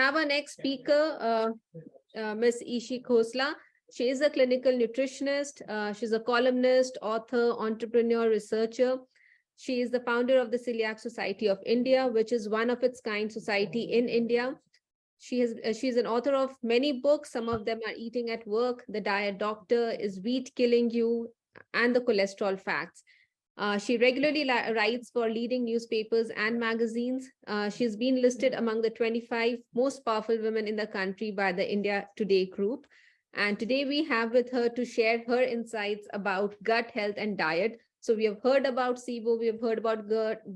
have our next speaker, Ms. Ishi Khosla. She is a clinical nutritionist. She's a columnist, author, entrepreneur, researcher. She is the founder of the Celiac Society of India, which is one of its kind society in India. She's an author of many books. Some of them are Eating at Work, The Diet Doctor, Is Wheat Killing You, and The Cholesterol Facts. She regularly writes for leading newspapers and magazines. She's been listed among the 25 most powerful women in the country by the India Today group. And today we have with her to share her insights about gut health and diet. So we have heard about SIBO, we have heard about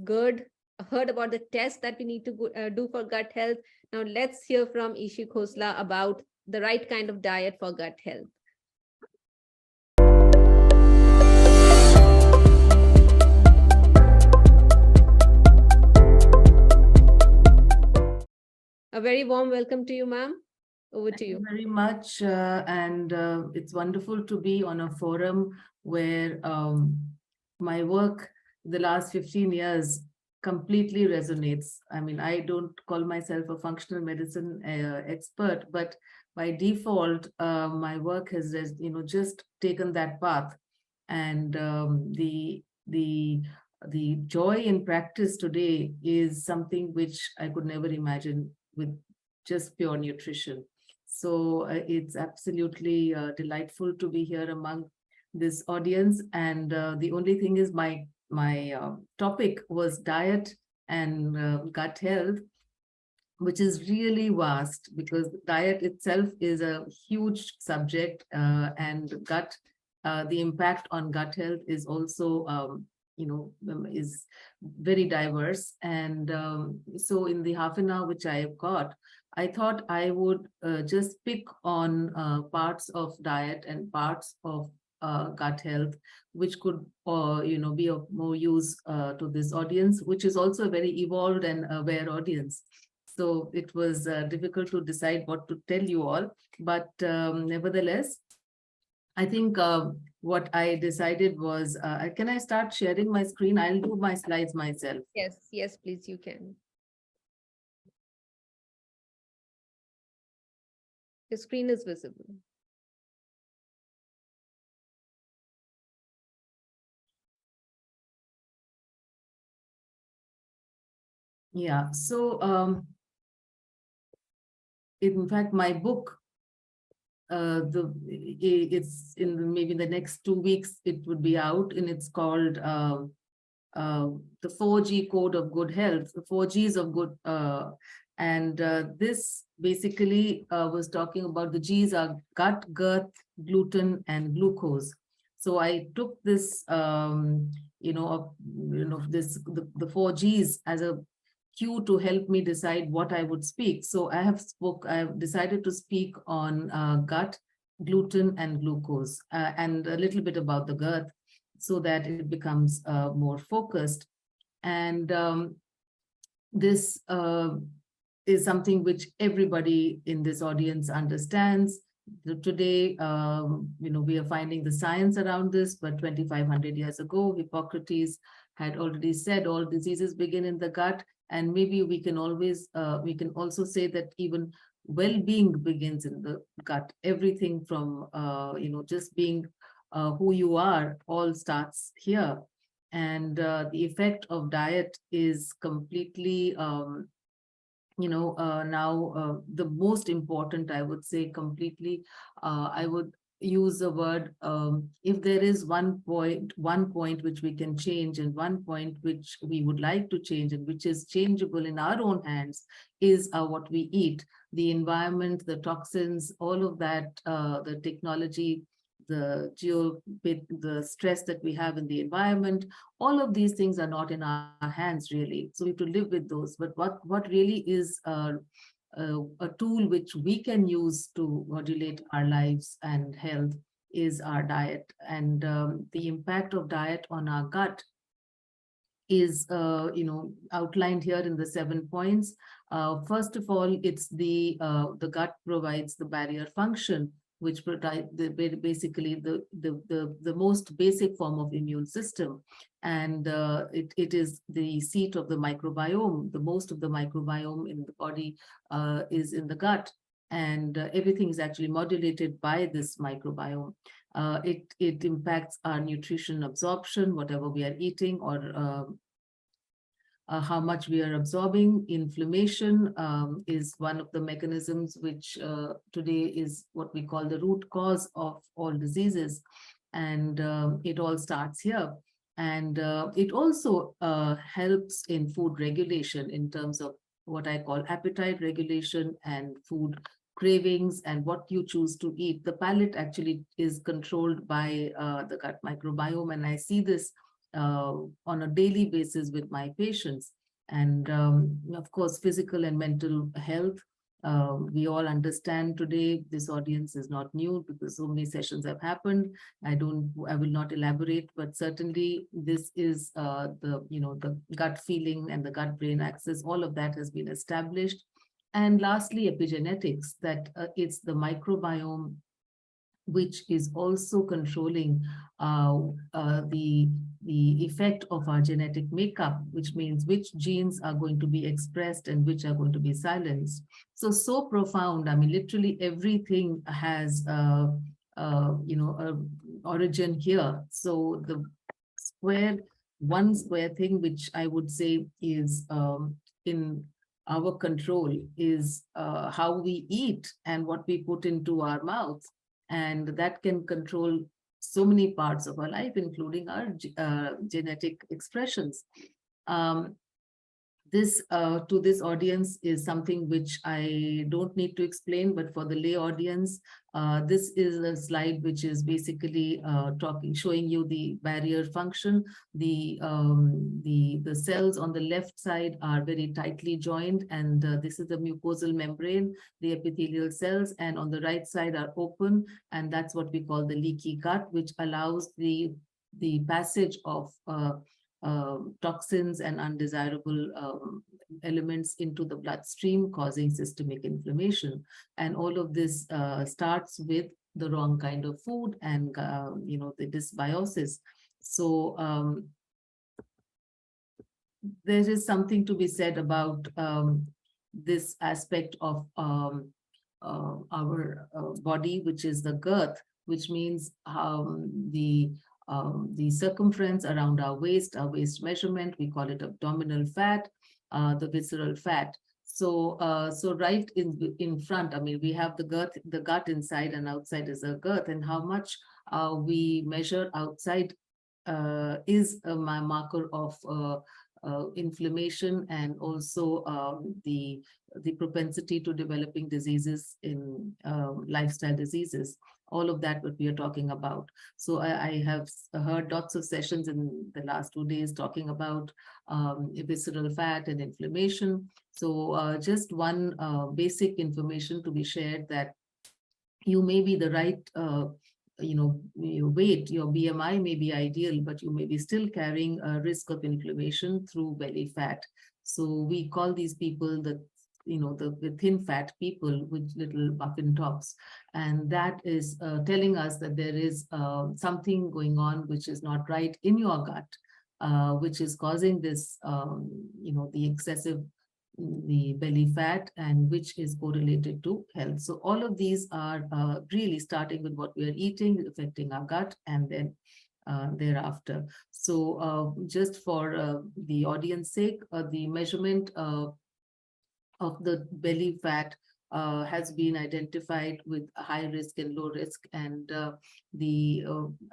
GERD, heard about the tests that we need to do for gut health. Now let's hear from Ishi Khosla about the right kind of diet for gut health. A very warm welcome to you, ma'am. Over to you. Thank you very much. And it's wonderful to be on a forum where my work the last 15 years completely resonates. I mean, I don't call myself a functional medicine expert, but by default, my work has just taken that path. And the joy in practice today is something which I could never imagine with just pure nutrition. So it's absolutely delightful to be here among this audience. And the only thing is my topic was diet and gut health, which is really vast because diet itself is a huge subject, and the impact on gut health is also is very diverse. And so in the half an hour which I have got, I thought I would just pick on parts of diet and parts of gut health, which could be of more use to this audience, which is also a very evolved and aware audience. So it was difficult to decide what to tell you all, but nevertheless, I think what I decided was, can I start sharing my screen? I'll do my slides myself. Yes, please, you can. The screen is visible. Yeah, so in fact, my book, it's in maybe the next 2 weeks, it would be out, and it's called the 4G Code of Good Health, the 4Gs of Good. And this basically was talking about the Gs are gut, girth, gluten, and glucose. So I took this, the 4 Gs as a cue to help me decide what I would speak. So I have decided to speak on gut, gluten, and glucose, and a little bit about the girth, so that it becomes more focused. And this is something which everybody in this audience understands. Today, we are finding the science around this, but 2,500 years ago, Hippocrates had already said all diseases begin in the gut. And maybe we can also say that even well-being begins in the gut. Everything from, just being who you are all starts here. And the effect of diet is completely, now the most important, I would say, completely, I would use the word, if there is one point which we can change, and one point which we would like to change, and which is changeable in our own hands, is what we eat. The environment, the toxins, all of that, the technology, the stress that we have in the environment, all of these things are not in our hands, really. So we have to live with those. But what really is a tool which we can use to modulate our lives and health is our diet. And the impact of diet on our gut is outlined here in the 7 points. First of all, it's the gut provides the barrier function, which basically the most basic form of immune system. And it is the seat of the microbiome. The most of the microbiome in the body is in the gut, and everything is actually modulated by this microbiome. It impacts our nutrition absorption, whatever we are eating, or how much we are absorbing. Inflammation is one of the mechanisms which today is what we call the root cause of all diseases. And it all starts here. And it also helps in food regulation in terms of what I call appetite regulation and food cravings and what you choose to eat. The palate actually is controlled by the gut microbiome. And I see this on a daily basis with my patients. And of course, physical and mental health. We all understand today, this audience is not new because so many sessions have happened. I will not elaborate, but certainly this is the gut feeling and the gut-brain axis, all of that has been established. And lastly, epigenetics, that it's the microbiome which is also controlling the effect of our genetic makeup, which means which genes are going to be expressed and which are going to be silenced. So profound. I mean, literally everything has a origin here. So the one square thing which I would say is in our control is how we eat and what we put into our mouths. And that can control so many parts of our life, including our genetic expressions. This to this audience is something which I don't need to explain, but for the lay audience, this is a slide which is basically showing you the barrier function. The cells on the left side are very tightly joined, and this is the mucosal membrane, the epithelial cells, and on the right side are open, and that's what we call the leaky gut, which allows the passage of toxins and undesirable elements into the bloodstream, causing systemic inflammation. And all of this starts with the wrong kind of food and the dysbiosis. So there is something to be said about this aspect of our body, which is the girth, which means the circumference around our waist measurement, we call it abdominal fat, the visceral fat. So right in front, I mean, we have the gut inside, and outside is the girth, and how much we measure outside is a marker of inflammation, and also the propensity to developing diseases in lifestyle diseases. All of that what we are talking about. So I have heard lots of sessions in the last 2 days talking about visceral fat and inflammation. So just one basic information to be shared, that you may be the right your weight, your BMI may be ideal, but you may be still carrying a risk of inflammation through belly fat. So we call these people the thin fat people with little muffin tops. And that is telling us that there is something going on which is not right in your gut, which is causing this, the excessive, the belly fat, and which is correlated to health. So all of these are really starting with what we are eating, affecting our gut, and then thereafter. So just for the audience sake, the measurement of the belly fat has been identified with high risk and low risk, and the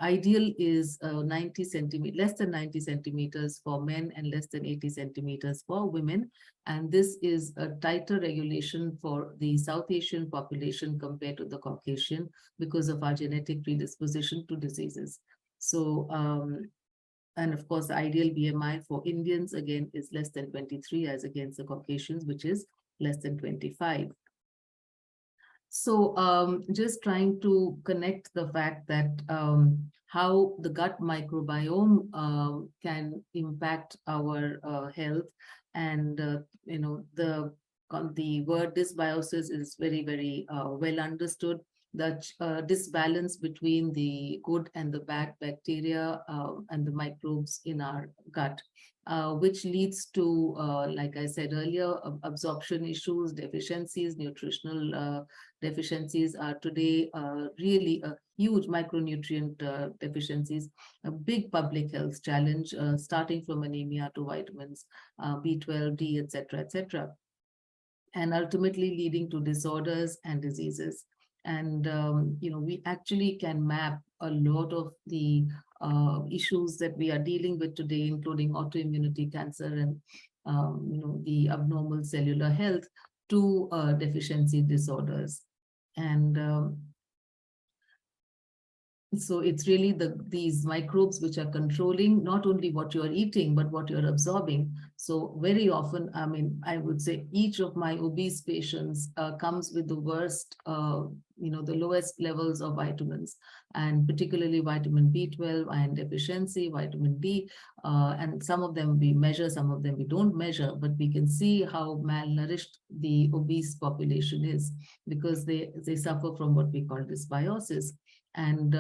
ideal is 90 centimeters, less than 90 centimeters for men and less than 80 centimeters for women. And this is a tighter regulation for the South Asian population compared to the Caucasian because of our genetic predisposition to diseases. So and of course, the ideal BMI for Indians, again, is less than 23 as against the Caucasians, which is less than 25. So just trying to connect the fact that how the gut microbiome can impact our health. And, the word dysbiosis is very, very well understood. the disbalance between the good and the bad bacteria and the microbes in our gut, which leads to, like I said earlier, absorption issues, deficiencies, nutritional deficiencies are today really a huge micronutrient deficiencies, a big public health challenge, starting from anemia to vitamins, B12, D, etc., etc., and ultimately leading to disorders and diseases. And, we actually can map a lot of the issues that we are dealing with today, including autoimmunity, cancer, and, the abnormal cellular health to deficiency disorders. And so it's really these microbes which are controlling not only what you're eating, but what you're absorbing. So very often, I mean, I would say each of my obese patients comes with the worst, the lowest levels of vitamins, and particularly vitamin B12, iron deficiency, vitamin D, and some of them we measure, some of them we don't measure, but we can see how malnourished the obese population is, because they suffer from what we call dysbiosis. And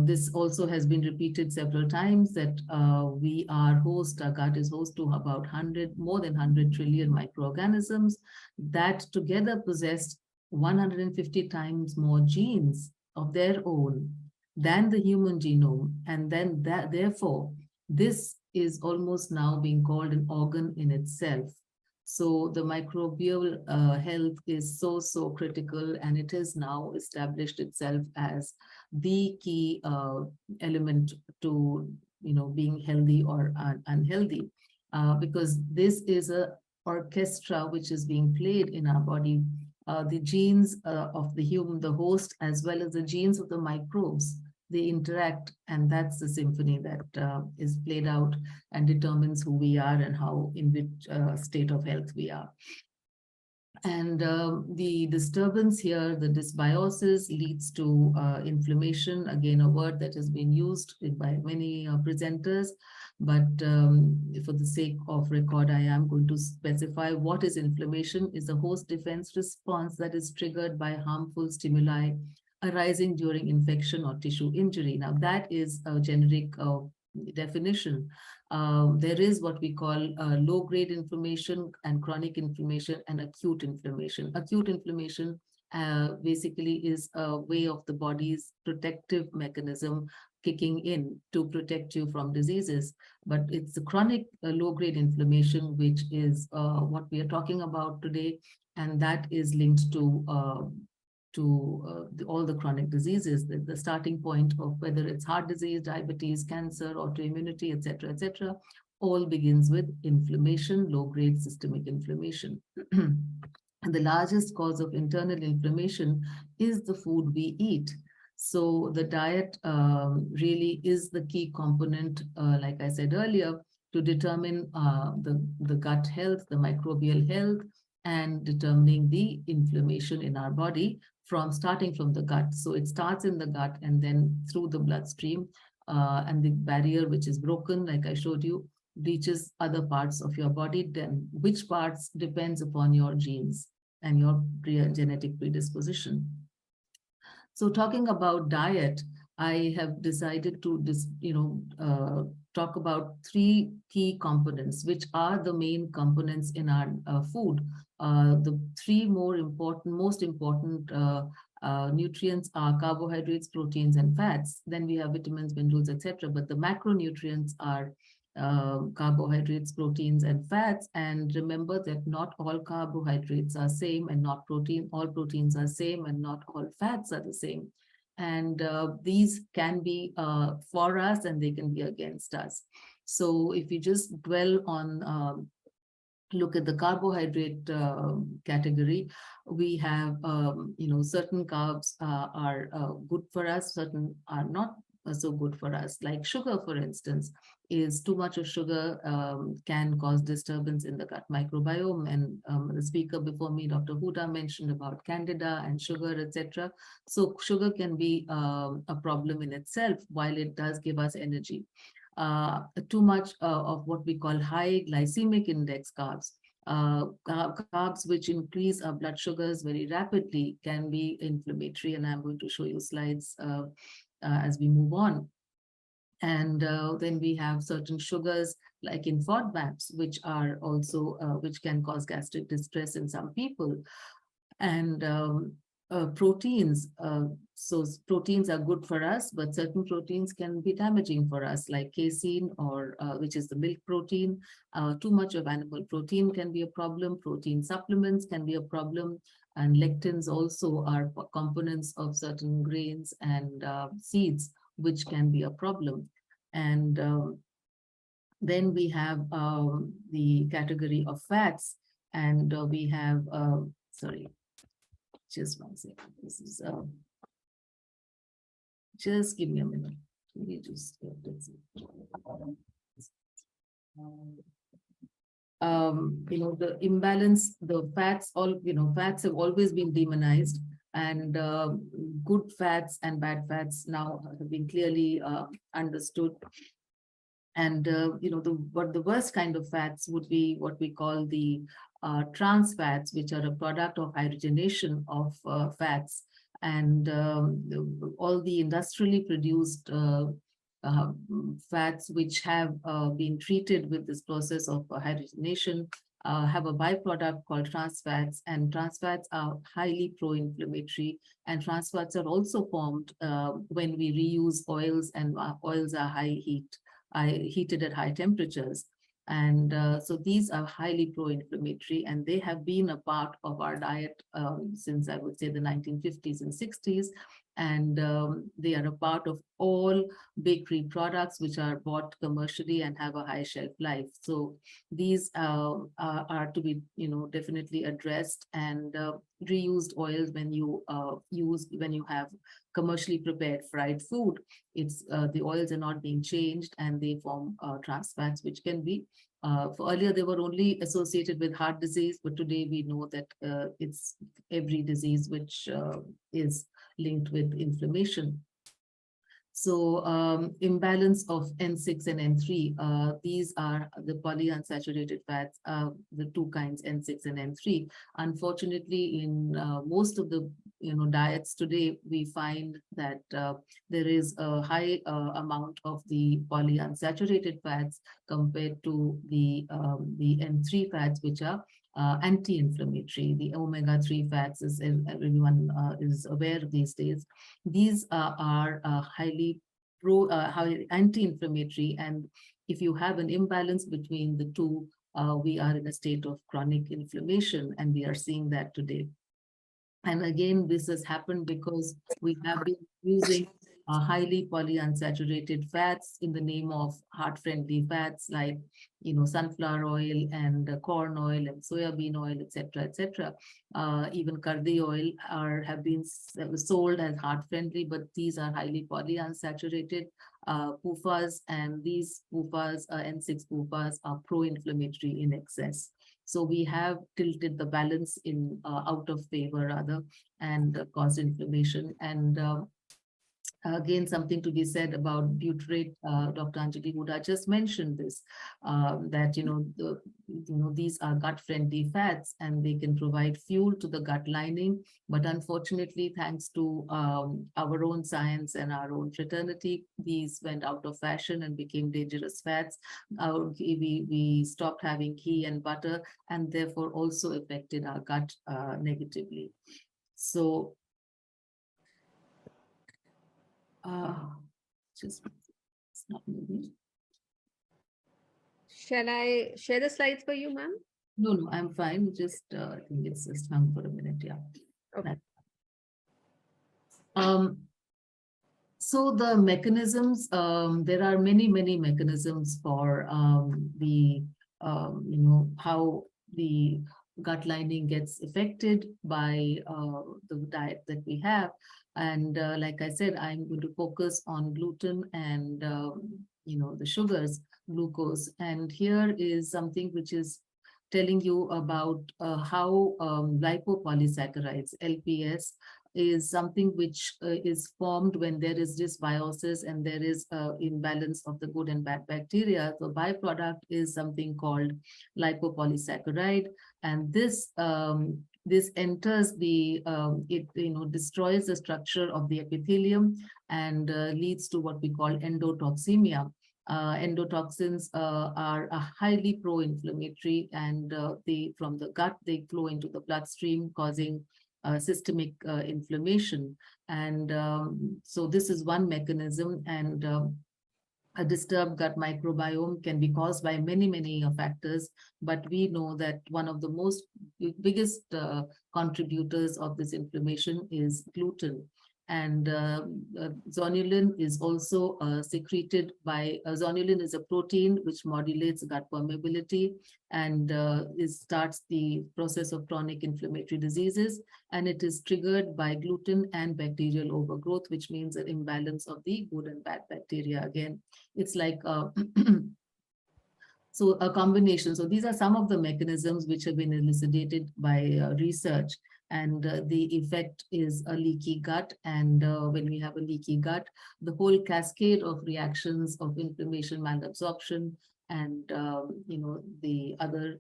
this also has been repeated several times that our gut is host to about more than 100 trillion microorganisms that together possess 150 times more genes of their own than the human genome. And then therefore, this is almost now being called an organ in itself. So the microbial health is so critical, and it has now established itself as the key element to being healthy or unhealthy, because this is a orchestra which is being played in our body. The genes of the human, the host, as well as the genes of the microbes, they interact, and that's the symphony that is played out and determines who we are and how, in which state of health we are. And the disturbance here, the dysbiosis, leads to inflammation, again, a word that has been used by many presenters. But for the sake of record, I am going to specify what is inflammation. Is a host defense response that is triggered by harmful stimuli arising during infection or tissue injury. Now, that is a generic definition. There is what we call low-grade inflammation and chronic inflammation and acute inflammation. Acute inflammation basically is a way of the body's protective mechanism kicking in to protect you from diseases. But it's the chronic low-grade inflammation, which is what we are talking about today, and that is linked to all the chronic diseases. The starting point of whether it's heart disease, diabetes, cancer, autoimmunity, etc., all begins with inflammation, low-grade systemic inflammation. And the largest cause of internal inflammation is the food we eat. So the diet really is the key component, like I said earlier, to determine the gut health, the microbial health, and determining the inflammation in our body starting from the gut. So it starts in the gut and then through the bloodstream, and the barrier, which is broken, like I showed you, reaches other parts of your body. Then which parts depends upon your genes and your genetic predisposition. So talking about diet, I have decided to talk about three key components, which are the main components in our food. The three most important nutrients are carbohydrates, proteins, and fats. Then we have vitamins, minerals, etc. But the macronutrients are carbohydrates, proteins, and fats. And remember that not all carbohydrates are same, and not all proteins are same, and not all fats are the same. And these can be for us, and they can be against us. So if you just dwell on look at the carbohydrate category, we have certain carbs are good for us, certain are not so good for us. Like sugar, for instance, is too much of sugar can cause disturbance in the gut microbiome. And the speaker before me, Dr. Huda, mentioned about candida and sugar, etc. So sugar can be a problem in itself, while it does give us energy. Too much of what we call high glycemic index carbs Carbs which increase our blood sugars very rapidly can be inflammatory, and I'm going to show you slides as we move on. And then we have certain sugars like in FODMAPs, which are also which can cause gastric distress in some people. And proteins. So proteins are good for us, but certain proteins can be damaging for us, like casein, or which is the milk protein. Too much of animal protein can be a problem. Protein supplements can be a problem. And lectins also are components of certain grains and seeds, which can be a problem. And then we have the category of fats, and we have, sorry, just one second. This is, just give me a minute. Let me just, let's see. The imbalance, the fats, fats have always been demonized, and good fats and bad fats now have been clearly understood. And the worst kind of fats would be what we call the trans fats, which are a product of hydrogenation of fats, and all the industrially produced fats which have been treated with this process of hydrogenation have a byproduct called trans fats, and trans fats are highly pro-inflammatory, and trans fats are also formed when we reuse oils, and oils are heated at high temperatures. And so these are highly pro-inflammatory, and they have been a part of our diet since, I would say, the 1950s and 60s. And they are a part of all bakery products which are bought commercially and have a high shelf life. So these are to be, definitely addressed. And reused oils, when you when you have commercially prepared fried food, it's the oils are not being changed, and they form trans fats, which can be earlier they were only associated with heart disease, but today we know that it's every disease which is linked with inflammation. So imbalance of N6 and N3, these are the polyunsaturated fats, the two kinds, N6 and N3. Unfortunately, in most of the diets today, we find that there is a high amount of the polyunsaturated fats compared to the N3 fats, which are anti-inflammatory. The omega-3 fats, as everyone is aware these days, these are highly anti-inflammatory, and if you have an imbalance between the two, we are in a state of chronic inflammation, and we are seeing that today. And again, this has happened because we have been using highly polyunsaturated fats in the name of heart-friendly fats, like sunflower oil and corn oil and soybean oil, etc., etc. Even kardi oil have been sold as heart-friendly, but these are highly polyunsaturated PUFAs, and these PUFAs, N6 PUFAs, are pro-inflammatory in excess. So we have tilted the balance in out of favor rather, and caused inflammation. And again, something to be said about butyrate. Dr. Anjali Huda just mentioned this, that these are gut-friendly fats, and they can provide fuel to the gut lining. But unfortunately, thanks to our own science and our own fraternity, these went out of fashion and became dangerous fats. We stopped having ghee and butter, and therefore also affected our gut negatively. So just it's not moving. Shall I share the slides for you, ma'am? No, I'm fine. Just I think it's just hung for a minute. Yeah. Okay. So the mechanisms, there are many mechanisms for how the gut lining gets affected by the diet that we have. And like I said, I'm going to focus on gluten and the sugars, glucose. And here is something which is telling you about how lipopolysaccharides, LPS, is something which is formed when there is dysbiosis and there is imbalance of the good and bad bacteria. The byproduct is something called lipopolysaccharide, and this enters the it destroys the structure of the epithelium and leads to what we call endotoxemia. Endotoxins are a highly pro-inflammatory, and from the gut they flow into the bloodstream, causing systemic inflammation. And so this is one mechanism, and a disturbed gut microbiome can be caused by many factors, but we know that one of the biggest contributors of this inflammation is gluten. And zonulin is also secreted by, zonulin is a protein which modulates gut permeability, and it starts the process of chronic inflammatory diseases, and it is triggered by gluten and bacterial overgrowth, which means an imbalance of the good and bad bacteria. Again, it's like so a combination. So these are some of the mechanisms which have been elucidated by research. And the effect is a leaky gut. And when we have a leaky gut, the whole cascade of reactions of inflammation, malabsorption, and the other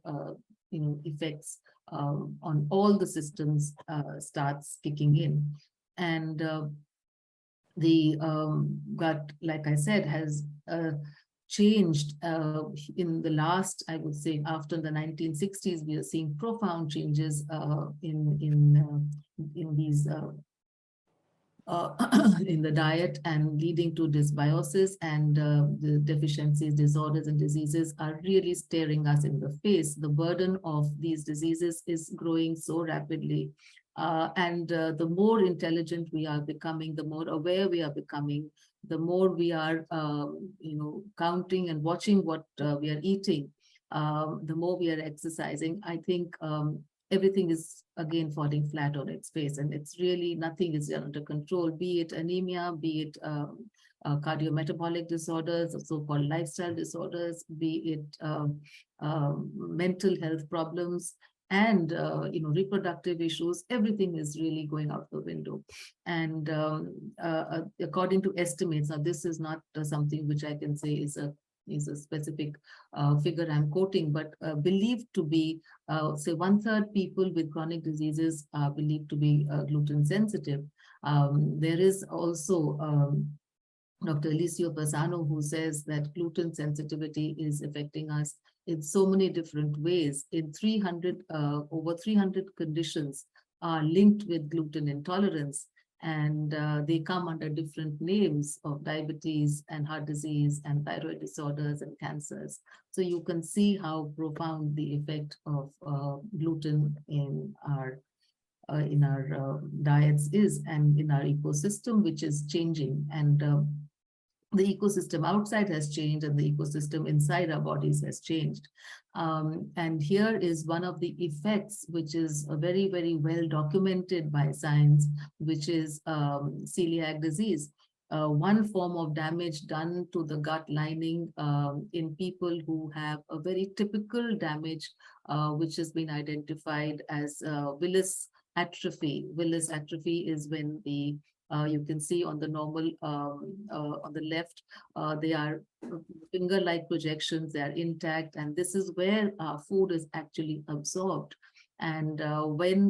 effects on all the systems starts kicking in. And the gut, like I said, has changed in the last, I would say, after the 1960s. We are seeing profound changes in these in the diet, and leading to dysbiosis, and the deficiencies, disorders, and diseases are really staring us in the face. The burden of these diseases is growing so rapidly. And the more intelligent we are becoming, the more aware we are becoming, the more we are, counting and watching what we are eating, the more we are exercising. I think everything is again falling flat on its face, and it's really nothing is under control, be it anemia, be it cardiometabolic disorders, so-called lifestyle disorders, be it mental health problems, and reproductive issues. Everything is really going out the window. And according to estimates, now this is not something which I can say is a specific figure I'm quoting, but believed to be, say, 1/3 people with chronic diseases are believed to be gluten sensitive. There is also Dr. Alicio Bassano, who says that gluten sensitivity is affecting us in so many different ways. In over 300 conditions are linked with gluten intolerance, and they come under different names of diabetes and heart disease and thyroid disorders and cancers. So you can see how profound the effect of gluten in our diets is, and in our ecosystem, which is changing. And the ecosystem outside has changed, and the ecosystem inside our bodies has changed. And here is one of the effects, which is very well documented by science, which is celiac disease. One form of damage done to the gut lining in people who have a very typical damage, which has been identified as Willis atrophy. Willis atrophy is when you can see on the normal, on the left, they are finger-like projections, they are intact, and this is where food is actually absorbed. And when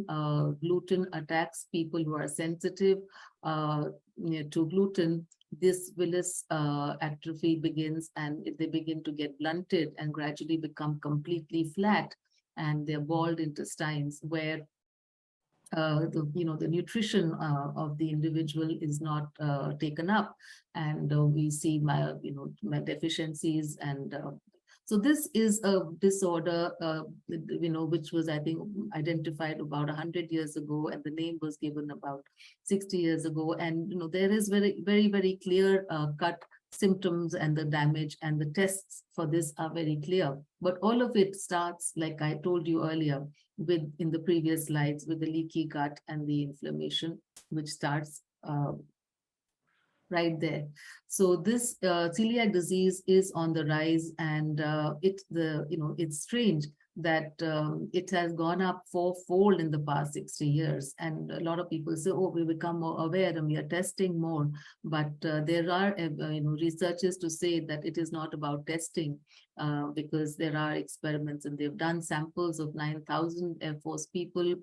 gluten attacks people who are sensitive to gluten, this Willis atrophy begins, and they begin to get blunted and gradually become completely flat, and they're bald intestines, where the nutrition of the individual is not taken up, and we see my deficiencies. And so this is a disorder which was, I think, identified about 100 years ago, and the name was given about 60 years ago. And there is very clear cut symptoms and the damage, and the tests for this are very clear. But all of it starts, like I told you earlier, in the previous slides, with the leaky gut and the inflammation, which starts right there. So this celiac disease is on the rise, and it's strange that it has gone up fourfold in the past 60 years. And a lot of people say, oh, we become more aware and we are testing more. But there are researchers to say that it is not about testing, because there are experiments, and they've done samples of 9,000 Air Force people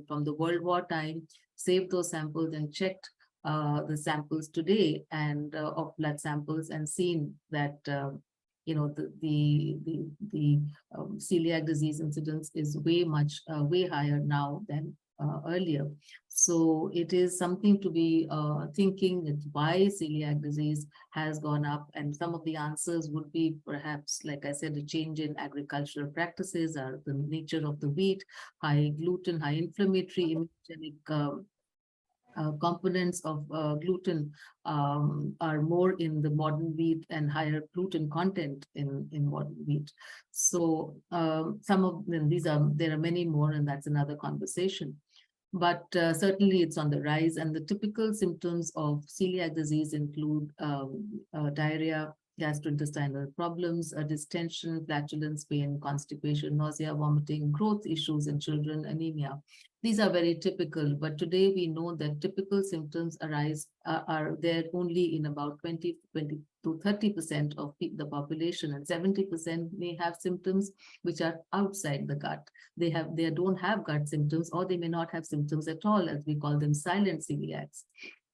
from the World War time, saved those samples and checked the samples today and of blood samples, and seen that the celiac disease incidence is way higher now than earlier. So it is something to be thinking that why celiac disease has gone up, and some of the answers would be perhaps, like I said, a change in agricultural practices, or the nature of the wheat, high gluten, high inflammatory, immunogenic components of gluten are more in the modern wheat, and higher gluten content in modern wheat. So some of them, there are many more, and that's another conversation. But certainly it's on the rise, and the typical symptoms of celiac disease include diarrhea, gastrointestinal problems, distension, flatulence, pain, constipation, nausea, vomiting, growth issues in children, anemia. These are very typical, but today we know that typical symptoms are there only in about 20 to 30% of the population, and 70% may have symptoms which are outside the gut. They don't have gut symptoms, or they may not have symptoms at all, as we call them silent celiacs.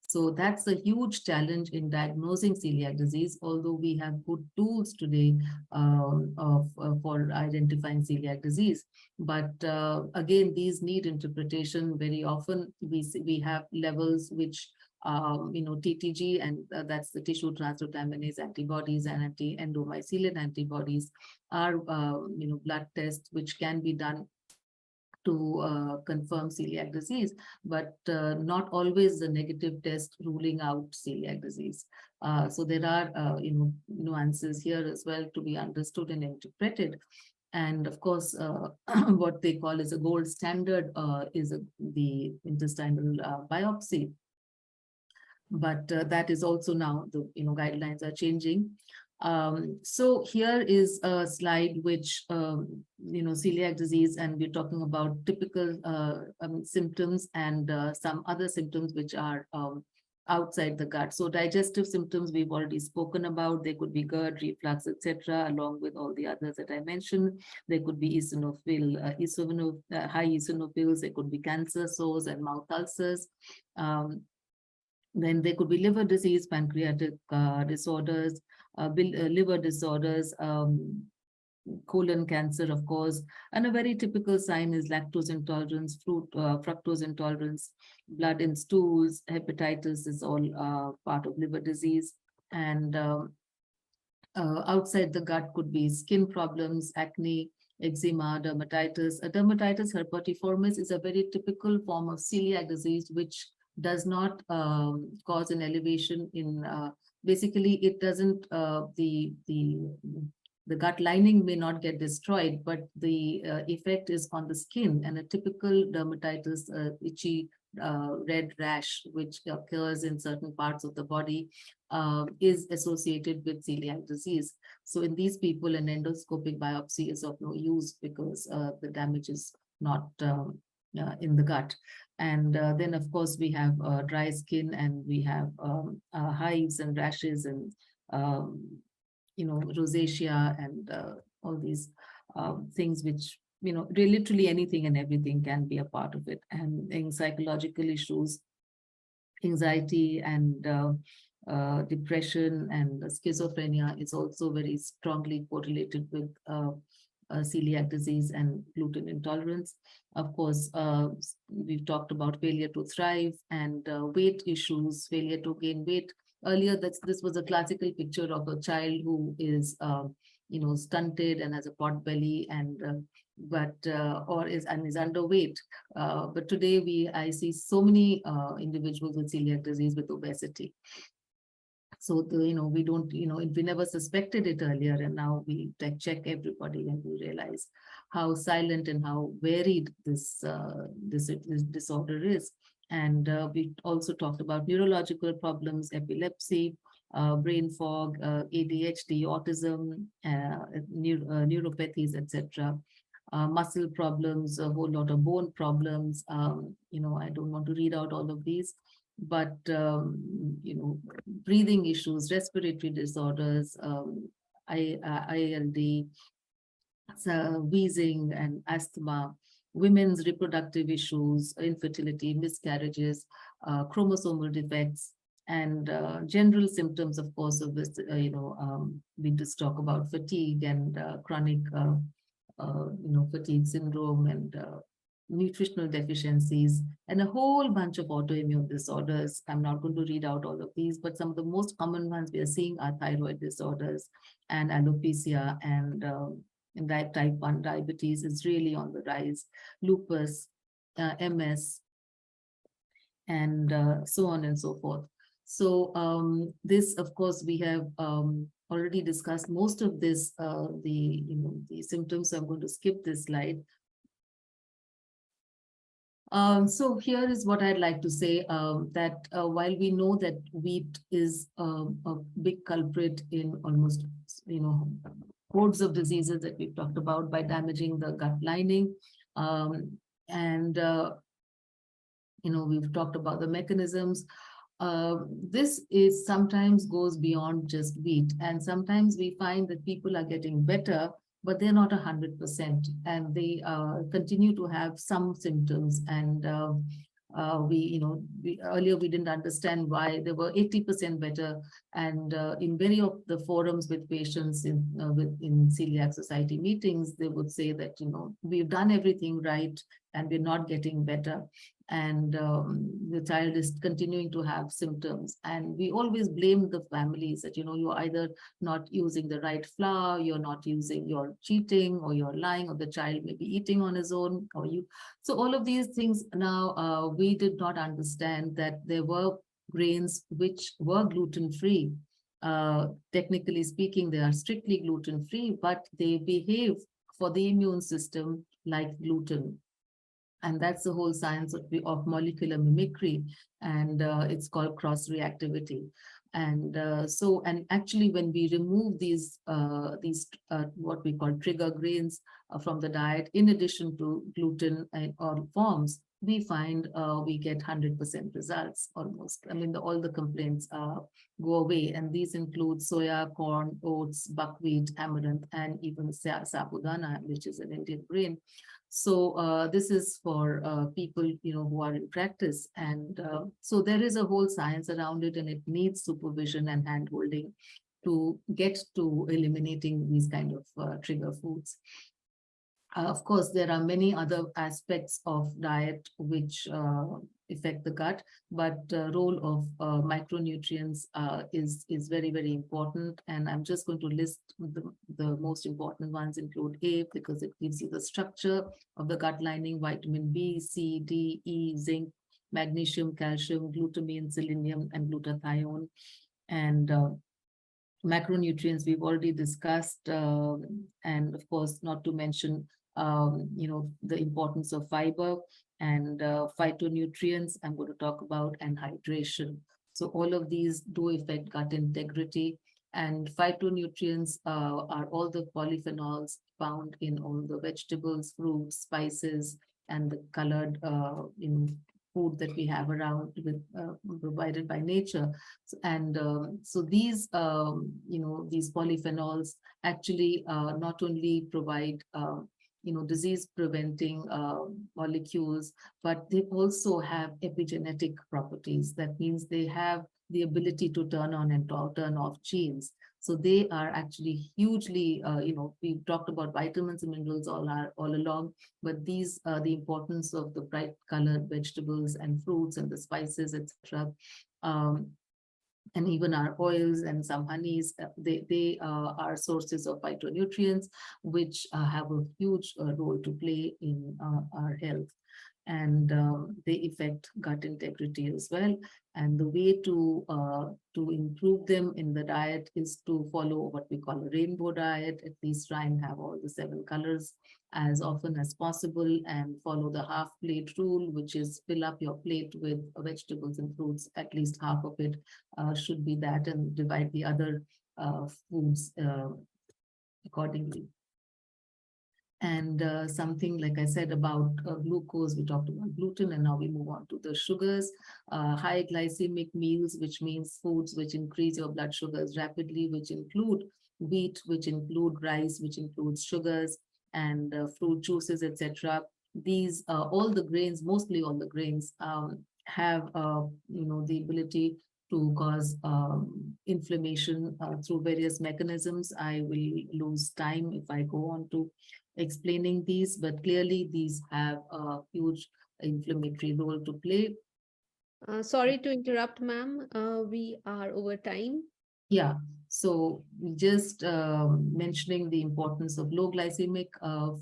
So that's a huge challenge in diagnosing celiac disease, although we have good tools today for identifying celiac disease. But again, these need interpretation. Very often we have levels which, TTG, and that's the tissue transglutaminase antibodies and anti-endomycelium antibodies, are, blood tests which can be done to confirm celiac disease, but not always the negative test ruling out celiac disease. So there are, nuances here as well to be understood and interpreted. And of course, what they call as a gold standard is the intestinal biopsy. But that is also now, the guidelines are changing. So here is a slide which, celiac disease, and we're talking about typical symptoms and some other symptoms which are outside the gut. So digestive symptoms we've already spoken about. They could be GERD, reflux, etc., along with all the others that I mentioned. There could be high eosinophils. There could be cancer sores and mouth ulcers. Then there could be liver disease, pancreatic disorders, liver disorders, colon cancer, of course. And a very typical sign is lactose intolerance, fructose intolerance, blood in stools, hepatitis is all part of liver disease. And outside the gut could be skin problems, acne, eczema, dermatitis. Dermatitis herpetiformis is a very typical form of celiac disease, which does not cause an elevation in, basically it doesn't, the gut lining may not get destroyed, but the effect is on the skin, and a typical dermatitis, itchy red rash, which occurs in certain parts of the body, is associated with celiac disease. So in these people, an endoscopic biopsy is of no use, because the damage is not in the gut. And then, of course, we have dry skin, and we have hives and rashes, and rosacea, and all these things which, literally anything and everything can be a part of it. And in psychological issues, anxiety and depression and schizophrenia is also very strongly correlated with celiac disease and gluten intolerance. Of course, we've talked about failure to thrive and weight issues, failure to gain weight. Earlier, this was a classical picture of a child who is, stunted and has a pot belly, and is underweight. But today I see so many individuals with celiac disease with obesity. So we don't, we never suspected it earlier, and now we check everybody, and we realize how silent and how varied this disorder is. And we also talked about neurological problems, epilepsy, brain fog, ADHD, autism, neuropathies, etc. muscle problems, a whole lot of bone problems. I don't want to read out all of these, but breathing issues, respiratory disorders, ILD, wheezing and asthma, women's reproductive issues, infertility, miscarriages, chromosomal defects, and general symptoms, of course, of this, we just talk about fatigue and chronic, fatigue syndrome and nutritional deficiencies, and a whole bunch of autoimmune disorders. I'm not going to read out all of these, but some of the most common ones we are seeing are thyroid disorders and alopecia, and type 1 diabetes is really on the rise, lupus, MS, and so on and so forth. So this, of course, we have already discussed most of this, the symptoms. So I'm going to skip this slide. So here is what I'd like to say, that while we know that wheat is a big culprit in almost, hordes of diseases that we've talked about by damaging the gut lining, we've talked about the mechanisms. This is sometimes goes beyond just wheat, and sometimes we find that people are getting better, but they're not 100%, and they continue to have some symptoms. And earlier we didn't understand why they were 80% better. And in many of the forums with patients in celiac society meetings, they would say that, we've done everything right and we're not getting better. And the child is continuing to have symptoms. And we always blame the families that, you're either not using the right flour, you're cheating, or you're lying, or the child may be eating on his own, or you. So all of these things now, we did not understand that there were grains which were gluten-free. Technically speaking, they are strictly gluten-free, but they behave for the immune system like gluten. And that's the whole science of molecular mimicry, and it's called cross-reactivity. And and actually, when we remove these what we call trigger grains from the diet, in addition to gluten or forms, we find we get 100% results almost. I mean, all the complaints go away, and these include soya, corn, oats, buckwheat, amaranth, and even sabudana, which is an Indian grain. So this is for people, who are in practice. And so there is a whole science around it, and it needs supervision and handholding to get to eliminating these kind of trigger foods. Of course, there are many other aspects of diet which affect the gut, but the role of micronutrients is very, very important. And I'm just going to list the most important ones. Include A, because it gives you the structure of the gut lining: vitamin B, C, D, E, zinc, magnesium, calcium, glutamine, selenium, and glutathione. And macronutrients we've already discussed, and of course, not to mention the importance of fiber and phytonutrients I'm going to talk about, and hydration. So all of these do affect gut integrity. And phytonutrients are all the polyphenols found in all the vegetables, fruits, spices, and the colored food that we have around, with provided by nature. And so these these polyphenols actually not only provide disease preventing molecules, but they also have epigenetic properties. That means they have the ability to turn on and turn off genes. So they are actually hugely, we've talked about vitamins and minerals all along, but these are the importance of the bright colored vegetables and fruits and the spices, etc. And even our oils and some honeys, they are sources of phytonutrients, which have a huge role to play in our health. And they affect gut integrity as well. And the way to improve them in the diet is to follow what we call a rainbow diet. At least try and have all the 7 colors as often as possible, and follow the half plate rule, which is fill up your plate with vegetables and fruits. At least half of it should be that, and divide the other foods accordingly. And something like I said about glucose, we talked about gluten, and now we move on to the sugars. High glycemic meals, which means foods which increase your blood sugars rapidly, which include wheat, which include rice, which includes sugars and fruit juices, etc. These all the grains, mostly all the grains, have the ability to cause inflammation through various mechanisms. I will lose time if I go on to explaining these, but clearly these have a huge inflammatory role to play. Sorry to interrupt, ma'am. We are over time. Yeah, so just mentioning the importance of low glycemic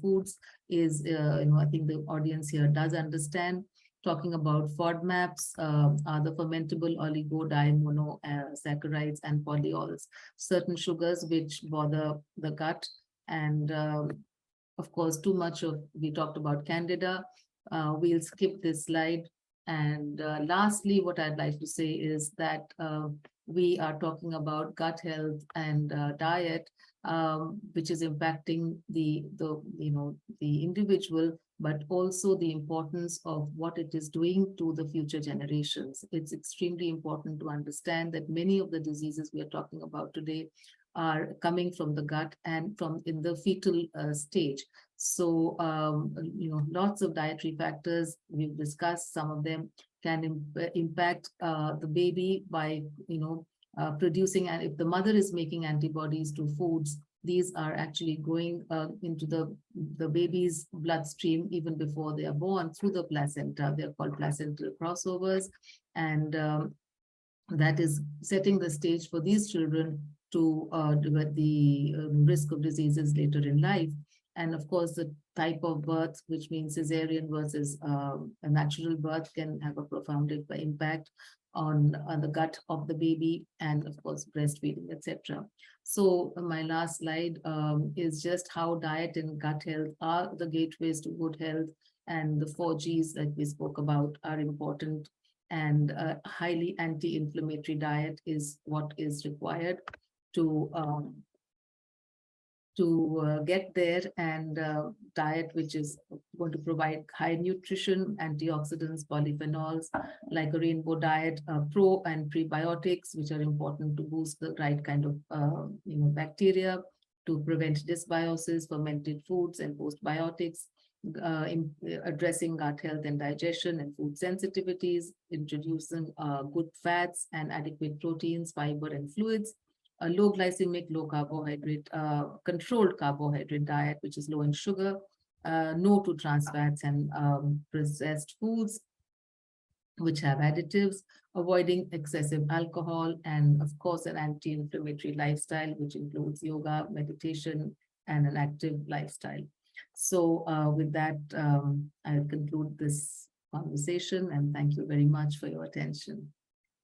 foods is, I think the audience here does understand. Talking about FODMAPs, are the fermentable oligodimonosaccharides and polyols, certain sugars which bother the gut. And of course, too much of, we talked about Candida. We'll skip this slide. And lastly, what I'd like to say is that we are talking about gut health and diet, which is impacting the individual, but also the importance of what it is doing to the future generations. It's extremely important to understand that many of the diseases we are talking about today are coming from the gut and from in the fetal stage. So, lots of dietary factors, we've discussed some of them, can impact the baby by, producing, and if the mother is making antibodies to foods, these are actually going into the baby's bloodstream even before they are born through the placenta. They're called placental crossovers. And that is setting the stage for these children to develop the risk of diseases later in life. And of course, the type of birth, which means cesarean versus a natural birth, can have a profound impact on the gut of the baby, and of course, breastfeeding, etc. So my last slide is just how diet and gut health are the gateways to good health, and the 4Gs that we spoke about are important. And a highly anti-inflammatory diet is what is required to get there, and diet which is going to provide high nutrition, antioxidants, polyphenols, like a rainbow diet, pro and prebiotics, which are important to boost the right kind of bacteria, to prevent dysbiosis, fermented foods, and postbiotics, addressing gut health and digestion and food sensitivities, introducing good fats and adequate proteins, fiber, and fluids, a low glycemic, low carbohydrate, controlled carbohydrate diet, which is low in sugar, no to trans fats and processed foods, which have additives, avoiding excessive alcohol, and of course, an anti-inflammatory lifestyle, which includes yoga, meditation, and an active lifestyle. So with that, I'll conclude this conversation, and thank you very much for your attention.